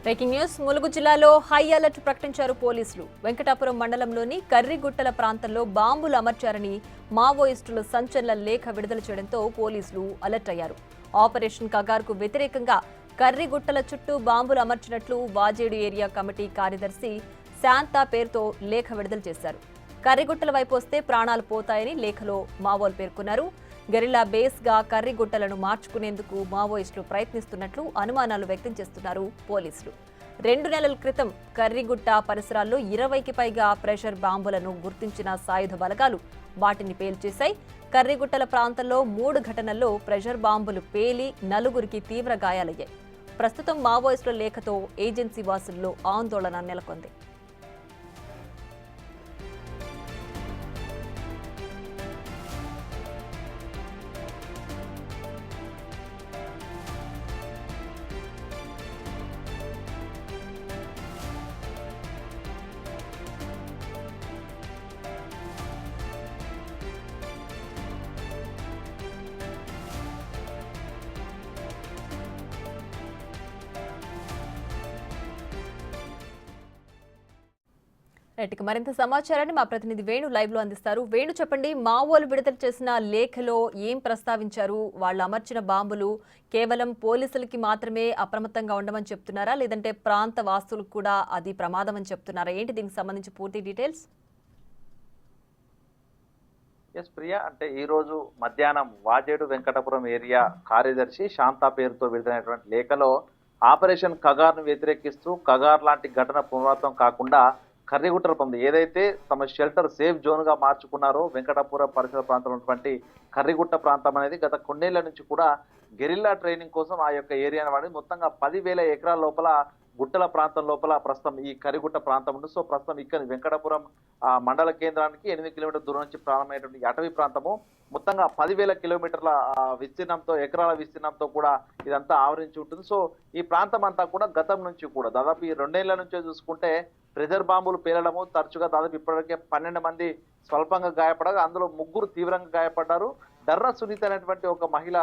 Breaking news. Mulugu జిల్లాలో high alert ప్రకటించారు పోలీసులు. వెంకటాపురం మండలంలోని కర్రిగుట్టల ప్రాంతంలో బాంబులు అమర్చారని మావోయిస్టులు సంచలన లేఖ విడుదల చేయడంతో పోలీసులు అలర్ట్ అయ్యారు. ఆపరేషన్ కగార్కు వ్యతిరేకంగా కర్రిగుట్టల చుట్టూ బాంబులు అమర్చినట్లు వాజేడు ఏరియా కమిటీ కార్యదర్శి శాంతా పేరుతో లేఖ విడుదల చేశారు. కర్రిగుట్టల వైపు వస్తే ప్రాణాలు పోతాయని లేఖలో మావోలు పేర్కొన్నారు. గెరిల్లా బేస్గా కర్రిగుట్టలను మార్చుకునేందుకు మావోయిస్టులు ప్రయత్నిస్తున్నట్లు అనుమానాలు వ్యక్తం చేస్తున్నారు పోలీసులు. 2 నెలల క్రితం కర్రిగుట్ట పరిసరాల్లో 20కి పైగా ప్రెషర్ బాంబులను గుర్తించిన సాయుధ బలగాలు వాటిని పేల్చేశాయి. కర్రిగుట్టల ప్రాంతంలో 3 ఘటనల్లో ప్రెషర్ బాంబులు పేలి 4గురికి తీవ్ర గాయాలయ్యాయి. ప్రస్తుతం మావోయిస్టుల లేఖతో ఏజెన్సీ వాసుల్లో ఆందోళన నెలకొంది. రైట్కి మరింత సమాచారాన్ని మా ప్రతినిధి వేణు లైవ్ లో అందిస్తారు. వేణు, చెప్పండి, మావోలు విడుదల చేసిన లేఖలో ఏం ప్రస్తావించారు? వాళ్ళు అమర్చిన బాంబులు కేవలం పోలీసులకి మాత్రమే అప్రమత్తంగా ఉండమని చెప్తున్నారా, లేదంటే ప్రాంత వాస్తులకు కూడా అది ప్రమాదం అని చెప్తున్నారా? ఏంటి దీనికి సంబంధించి పూర్తి డీటెయిల్స్? ఎస్ ప్రియా, అంటే ఈ రోజు మధ్యాహ్నం వాజేడు వెంకటపురం ఏరియా కార్యదర్శి శాంతా పేరుతో విడుదలైనటువంటి లేఖలో ఆపరేషన్ కగార్ను వ్యతిరేకిస్తూ కగార్ లాంటి ఘటన పునరావృతం కాకుండా కర్రిగుట్టల పొంది ఏదైతే తమ షెల్టర్ సేఫ్ జోన్ గా మార్చుకున్నారో వెంకటపురం పరిసర ప్రాంతంలో ఉన్నటువంటి కర్రిగుట్ట ప్రాంతం అనేది గత కొన్నేళ్ల నుంచి కూడా గెరిల్లా ట్రైనింగ్ కోసం ఆ యొక్క ఏరియాని వాడి మొత్తంగా 10,000 ఎకరాల లోపల గుట్టల ప్రాంతం లోపల ప్రస్తుతం ఈ కర్రిగుట్ట ప్రాంతం ఉంది. సో ప్రస్తుతం ఇక్కడ వెంకటపురం మండల కేంద్రానికి 8 కిలోమీటర్ల దూరం నుంచి ప్రారంభమైనటువంటి అటవీ ప్రాంతము మొత్తంగా 10,000 కిలోమీటర్ల విస్తీర్ణంతో ఎకరాల విస్తీర్ణంతో కూడా ఇదంతా ఆవరించి ఉంటుంది. సో ఈ ప్రాంతం అంతా కూడా గతం నుంచి కూడా దాదాపు ఈ 2 ఏళ్ల నుంచే చూసుకుంటే ప్రెజర్ బాంబులు పేలడము తరచుగా దాదాపు ఇప్పటికే 12 మంది స్వల్పంగా గాయపడగా అందులో 3 తీవ్రంగా గాయపడ్డారు. డర్రా సునీత అనేటువంటి ఒక మహిళ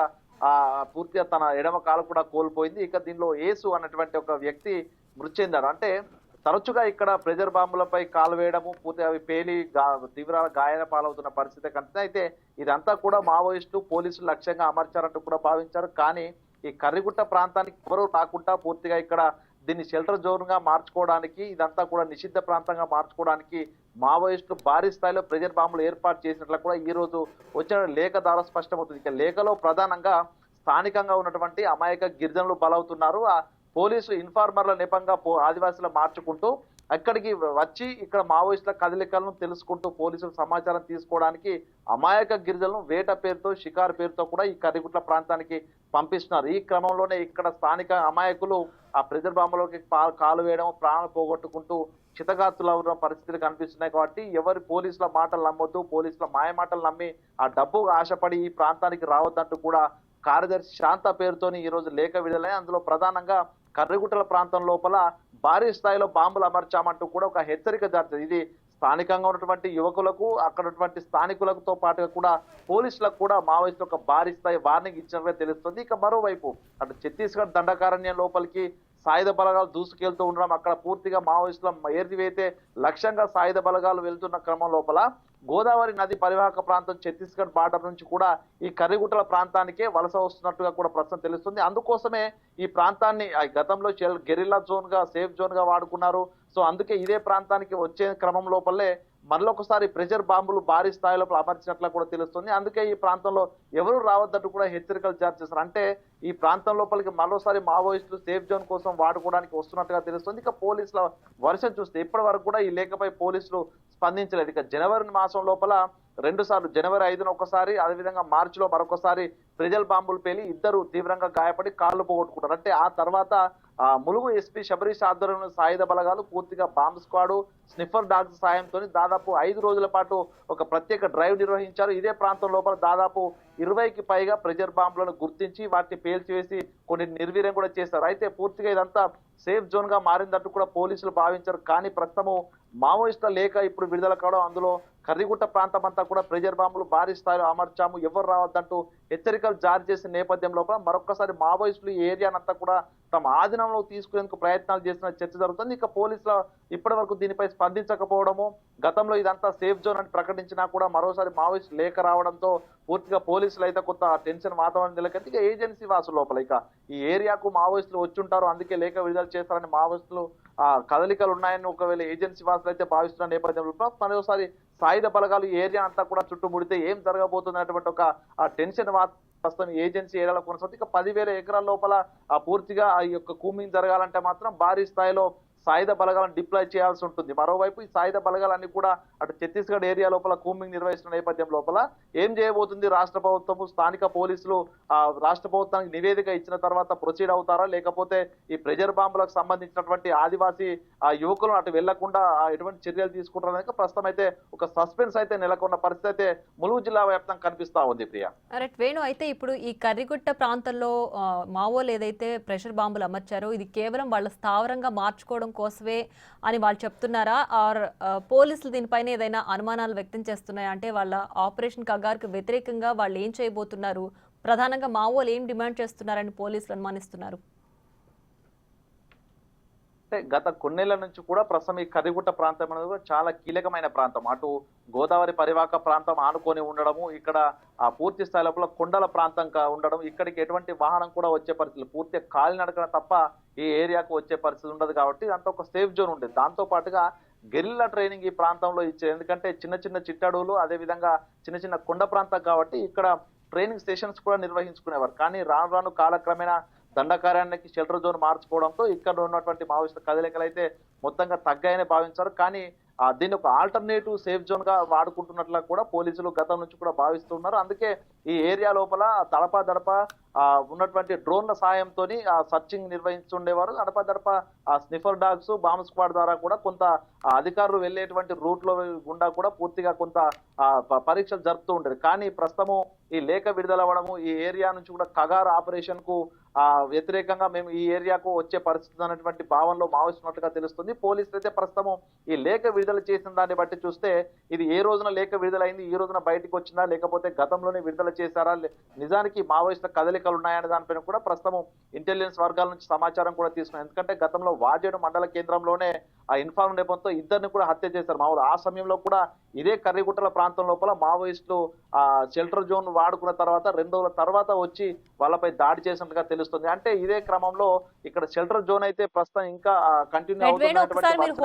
పూర్తిగా తన ఎడమ కాలు కూడా కోల్పోయింది. ఇక దీనిలో యేసు అన్నటువంటి ఒక వ్యక్తి మృతి చెందాడు. అంటే తరచుగా ఇక్కడ ప్రెజర్ బాంబులపై కాలు వేయడము పూర్తిగా అవి పేలి తీవ్ర గాయాల పాలవుతున్న పరిస్థితి కనిపిస్తుంది. అయితే ఇదంతా కూడా మావోయిస్టు పోలీసులు లక్ష్యంగా అమర్చారంటూ కూడా భావించారు. కానీ ఈ కర్రిగుట్ట ప్రాంతానికి ఎవరు రాకుండా పూర్తిగా ఇక్కడ దీన్ని షెల్టర్ జోన్ గా మార్చుకోవడానికి, ఇదంతా కూడా నిషిద్ధ ప్రాంతంగా మార్చుకోవడానికి మావోయిస్టులు భారీ స్థాయిలో ప్రెజర్ బాంబులు ఏర్పాటు చేసినట్లు కూడా ఈ రోజు వచ్చిన లేఖ ద్వారా స్పష్టమవుతుంది. ఇక లేఖలో ప్రధానంగా స్థానికంగా ఉన్నటువంటి అమాయక గిరిజనులు బలవుతున్నారు. ఆ పోలీసులు ఇన్ఫార్మర్ల నెపంగా ఆదివాసులు మార్చుకుంటూ అక్కడికి వచ్చి ఇక్కడ మావోయిస్టుల కదలికలను తెలుసుకుంటూ పోలీసులు సమాచారం తీసుకోవడానికి అమాయక గిరిజనులను వేట పేరుతో షికారు పేరుతో కూడా ఈ కర్రిగుట్ల ప్రాంతానికి పంపిస్తున్నారు. ఈ క్రమంలోనే ఇక్కడ స్థానిక అమాయకులు ఆ ప్రెజర్ బాంబులోకి కాలు వేయడం, ప్రాణాలు పోగొట్టుకుంటూ చితగాతులు ఉన్న పరిస్థితులు కనిపిస్తున్నాయి. కాబట్టి ఎవరి పోలీసుల మాటలు నమ్మొద్దు, పోలీసుల మాయ మాటలు నమ్మి ఆ డబ్బు ఆశపడి ఈ ప్రాంతానికి రావద్దంటూ కూడా కార్యదర్శి శాంత పేరుతోని ఈ రోజు లేఖ విడుదలై అందులో ప్రధానంగా కర్రిగుట్టల ప్రాంతం లోపల భారీ స్థాయిలో బాంబులు అమర్చామంటూ కూడా ఒక హెచ్చరిక జారీ. ఇది స్థానికంగా ఉన్నటువంటి యువకులకు అక్కడ ఉన్నటువంటి స్థానికులతో పాటుగా కూడా పోలీసులకు కూడా మావోయిస్టులు ఒక భారీ స్థాయి వార్నింగ్ ఇచ్చినట్టుగా తెలుస్తుంది. ఇక మరోవైపు అటు ఛత్తీస్గఢ్ దండకారణ్యం లోపలికి సాయుధ బలగాలు దూసుకెళ్తూ ఉండడం, అక్కడ పూర్తిగా మావోయిస్టుల ఏరివేతే లక్ష్యంగా సాయుధ బలగాలు వెళ్తున్న క్రమం లోపల గోదావరి నది పరివాహక ప్రాంతం ఛత్తీస్గఢ్ బార్డర్ నుంచి కూడా ఈ కర్రిగుట్టల ప్రాంతానికే వలస వస్తున్నట్టుగా కూడా ప్రస్తుతం తెలుస్తుంది. అందుకోసమే ఈ ప్రాంతాన్ని గతంలో గెరిల్లా జోన్ గా సేఫ్ జోన్ గా వాడుకున్నారు. సో అందుకే ఇదే ప్రాంతానికి వచ్చే క్రమం లోపలే మరొకసారి ప్రెషర్ బాంబులు భారీ స్థాయిలో అమర్చినట్లు కూడా తెలుస్తుంది. అందుకే ఈ ప్రాంతంలో ఎవరు రావద్దంటూ కూడా హెచ్చరికలు జారీ చేస్తారు. అంటే ఈ ప్రాంతం లోపలికి మరోసారి మావోయిస్టులు సేఫ్ జోన్ కోసం వాడుకోవడానికి వస్తున్నట్టుగా తెలుస్తుంది. ఇక పోలీసుల వర్షం చూస్తే ఇప్పటి వరకు కూడా ఈ లేఖపై పోలీసులు స్పందించలేదు. ఇక జనవరి మాసం లోపల 2 సార్లు జనవరి 5న ఒకసారి, అదేవిధంగా మార్చిలో మరొకసారి ప్రెజర్ బాంబులు పేలి 2 తీవ్రంగా గాయపడి కాళ్లు పోగొట్టుకుంటారు. అంటే ఆ తర్వాత ములుగు ఎస్పీ శబరీష్ ఆధ్వర్యంలో సాయుధ బలగాలు పూర్తిగా బాంబ్ స్క్వాడ్, స్నిఫర్ డాగ్స్ సాయంతో దాదాపు 5 రోజుల పాటు ఒక ప్రత్యేక డ్రైవ్ నిర్వహించారు. ఇదే ప్రాంతం లోపల దాదాపు 20కి పైగా ప్రెజర్ బాంబులను గుర్తించి వాటిని పేల్చివేసి కొన్ని నిర్వీర్యం కూడా చేశారు. అయితే పూర్తిగా ఇదంతా సేఫ్ జోన్ గా మారిందంటూ కూడా పోలీసులు భావించారు. కానీ ప్రస్తుతము మావోయిస్టుల లేఖ ఇప్పుడు విడుదల కావడం, అందులో కర్రిగుట్ట ప్రాంతం అంతా కూడా ప్రెజర్ బాంబులు భారీ స్థాయిలో అమర్చాము, ఎవరు రావద్దంటూ హెచ్చరికలు జారీ చేసిన నేపథ్యంలో మరొకసారి మావోయిస్టులు ఈ ఏరియానంతా కూడా తమ ఆధీనంలో తీసుకునేందుకు ప్రయత్నాలు చేసిన చర్చ జరుగుతుంది. ఇక పోలీసుల ఇప్పటి వరకు దీనిపై స్పందించకపోవడము, గతంలో ఇదంతా సేఫ్ జోన్ అని ప్రకటించినా కూడా మరోసారి మావోయిస్టు లేఖ రావడంతో పూర్తిగా పోలీసులు అయితే కొంత టెన్షన్ వాతావరణం నెలకొంది. ఇక ఏజెన్సీ వాసుల లోపల ఇక ఈ ఏరియాకు మావోయిస్టులు వచ్చుంటారు, అందుకే లేఖ విడుదల చేస్తారని మావోయిస్టులు కదలికలు ఉన్నాయని ఒకవేళ ఏజెన్సీ వాసులు అయితే భావిస్తున్న నేపథ్యంలో మరోసారి సాయుధ బలగాలు ఈ ఏరియా అంతా కూడా చుట్టుముడితే ఏం జరగబోతుంది అనేటువంటి ఒక టెన్షన్ ప్రస్తుతం ఏజెన్సీ ఏరియాలో కొనసాగుతుంది. ఇక 10,000 ఎకరాల లోపల పూర్తిగా ఈ యొక్క కూమింగ్ జరగాలంటే మాత్రం భారీ స్థాయిలో సాయుధ బలగాలను డిప్లాయ్ చేయాల్సి ఉంటుంది. మరోవైపు ఈ సాయుధ బలగాలన్నీ కూడా అటు ఛత్తీస్గఢ్ ఏరియా లోపల కూమింగ్ నిర్వహిస్తున్న నేపథ్యం లోపల ఏం చేయబోతుంది రాష్ట్ర ప్రభుత్వము, స్థానిక పోలీసులు రాష్ట్ర ప్రభుత్వానికి నివేదిక ఇచ్చిన తర్వాత ప్రొసీడ్ అవుతారా, లేకపోతే ఈ ప్రెజర్ బాంబులకు సంబంధించినటువంటి ఆదివాసీ యువకులను అటు వెళ్లకుండా ఎటువంటి చర్యలు తీసుకుంటారనేది ప్రస్తుతం అయితే ఒక సస్పెన్స్ అయితే నెలకొన్న పరిస్థితి అయితే ములుగు జిల్లా వ్యాప్తంగా కనిపిస్తా ఉంది. ప్రియా వేణు, అయితే ఇప్పుడు ఈ కర్రిగుట్ట ప్రాంతంలో మావోలు ఏదైతే ప్రెషర్ బాంబులు అమర్చారో ఇది కేవలం వాళ్ళ స్థావరంగా మార్చుకోవడం కోసమే అని వాళ్ళు చెప్తున్నారా, ఆర్ పోలీసులు దీనిపైన ఏదైనా అనుమానాలు వ్యక్తం చేస్తున్నాయా? అంటే వాళ్ళ ఆపరేషన్ కగార్కు వ్యతిరేకంగా వాళ్ళు ఏం చేయబోతున్నారు, ప్రధానంగా మావోలు ఏం డిమాండ్ చేస్తున్నారని పోలీసులు అనుమానిస్తున్నారు? అంటే గత కొన్నేళ్ల నుంచి కూడా ప్రస్తుతం ఈ కర్రిగుట్ట ప్రాంతం అనేది కూడా చాలా కీలకమైన ప్రాంతం. అటు గోదావరి పరివాహక ప్రాంతం ఆనుకొని ఉండడము, ఇక్కడ పూర్తి స్థాయి లోపల కొండల ప్రాంతం ఉండడం, ఇక్కడికి ఎటువంటి వాహనం కూడా వచ్చే పరిస్థితులు, పూర్తిగా కాలినడకన తప్ప ఈ ఏరియాకు వచ్చే పరిస్థితి ఉండదు కాబట్టి అంత ఒక సేఫ్ జోన్ ఉంటుంది. దాంతో పాటుగా గెరిల్లా ట్రైనింగ్ ఈ ప్రాంతంలో ఇచ్చేది, ఎందుకంటే చిన్న చిన్న చిట్టడువులు అదేవిధంగా చిన్న చిన్న కొండ ప్రాంతం కాబట్టి ఇక్కడ ట్రైనింగ్ స్టేషన్స్ కూడా నిర్వహించుకునేవారు. కానీ రాను రాను కాలక్రమేణా దండకార్యానికి షెల్టర్ జోన్ మార్చుకోవడంతో ఇక్కడ ఉన్నటువంటి మావోయిస్టుల కదలికలు అయితే మొత్తంగా తగ్గాయని భావించారు. కానీ దీన్ని ఒక ఆల్టర్నేటివ్ సేఫ్ జోన్ గా వాడుకుంటున్నట్లు కూడా పోలీసులు గతం నుంచి కూడా భావిస్తున్నారు. అందుకే ఈ ఏరియా లోపల దడప ఉన్నటువంటి డ్రోన్ల సాయంతో సర్చింగ్ నిర్వహిస్తుండేవారు. దడప స్నిఫర్ డాగ్స్, బాంబ్ స్క్వాడ్ ద్వారా కూడా కొంత అధికారులు వెళ్లేటువంటి రూట్ లో గుండా కూడా పూర్తిగా కొంత పరీక్షలు జరుపుతూ ఉండేది. కానీ ప్రస్తుతము ఈ లేఖ విడుదల అవ్వడము, ఈ ఏరియా నుంచి కూడా కగార్ ఆపరేషన్ కు వ్యతిరేకంగా మేము ఈ ఏరియాకు వచ్చే పరిస్థితి అనేటువంటి భావనలో మావోయిస్తున్నట్టుగా తెలుస్తుంది. పోలీసులు అయితే ప్రస్తుతం ఈ లేఖ విడుదల చేసిన దాన్ని బట్టి చూస్తే ఇది ఏ రోజున లేఖ విడుదలైంది, ఈ రోజున బయటకు వచ్చిందా, లేకపోతే గతంలోనే విడుదల చేశారా, నిజానికి మావోయిస్టుల కదలికలు ఉన్నాయనే దానిపైన కూడా ప్రస్తుతం ఇంటెలిజెన్స్ వర్గాల నుంచి సమాచారం కూడా తీసుకున్నాం. ఎందుకంటే గతంలో వాజేడు మండల కేంద్రంలోనే ఇన్ఫార్మ్ నేపథ్యంతో ఇద్దరిని కూడా హత్య చేశారు మామూలు. ఆ సమయంలో కూడా ఇదే కర్రిగుట్టల ప్రాంతం లోపల మావోయిస్టులు షెల్టర్ జోన్ వాడుకున్న తర్వాత 2 రోజుల తర్వాత వచ్చి వాళ్ళపై దాడి చేసినట్టుగా తెలుస్తుంది. అంటే ఇదే క్రమంలో ఇక్కడ షెల్టర్ జోన్ అయితే ప్రస్తుతం ఇంకా కంటిన్యూ అవుతున్నటువంటి